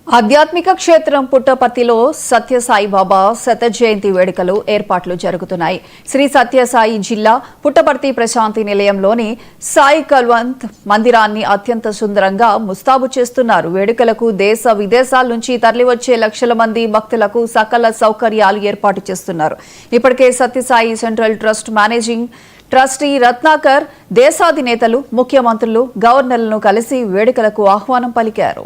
ఆధ్యాత్మిక క్షేత్రం పుట్టపర్తిలో సత్యసాయి బాబా శత జయంతి వేడుకలు ఏర్పాట్లు జరుగుతున్నాయి. శ్రీ సత్యసాయి జిల్లా పుట్టపర్తి ప్రశాంతి నిలయంలోని సాయి కల్వంత్ మందిరాన్ని అత్యంత సుందరంగా ముస్తాబు చేస్తున్నారు. వేడుకలకు దేశ విదేశాల నుంచి తరలివచ్చే లక్షల మంది భక్తులకు సకల సౌకర్యాలు ఏర్పాటు చేస్తున్నారు. ఇప్పటికే Sathya Sai central trust managing trustee Ratnakar దేశాధినేతలు, ముఖ్యమంత్రులు, గవర్నర్లను కలిసి వేడుకలకు ఆహ్వానం పలికారు.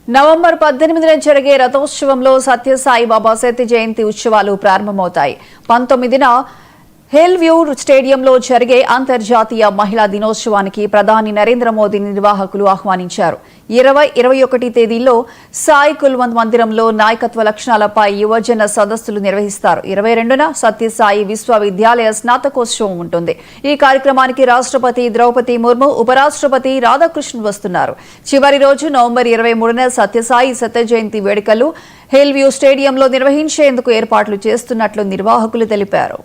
నవంబర్ 18న జరిగే రథోత్సవంలో సత్యసాయి బాబా శత జయంతి ఉత్సవాలు ప్రారంభమవుతాయి. 19న హిల్ వ్యూ స్టేడియంలో జరిగే అంతర్జాతీయ మహిళా దినోత్సవానికి ప్రధాని నరేంద్ర మోదీ నిర్వాహకులు ఆహ్వానించారు. 20-21 తేదీల్లో సాయి కుల్వంత్ మందిరంలో నాయకత్వ లక్షణాలపై యువజన సదస్సులు నిర్వహిస్తారు. 22న సత్యసాయి విశ్వవిద్యాలయ స్నాతకోత్సవం ఉంటుంది. ఈ కార్యక్రమానికి రాష్ట్రపతి ద్రౌపది ముర్ము, ఉపరాష్ట్రపతి రాధాకృష్ణన్ వస్తున్నారు. చివరి రోజు నవంబర్ 23న సత్యసాయి శత జయంతి వేడుకలు హిల్ వ్యూ స్టేడియంలో నిర్వహించేందుకు ఏర్పాట్లు చేస్తున్నట్లు నిర్వాహకులు తెలిపారు.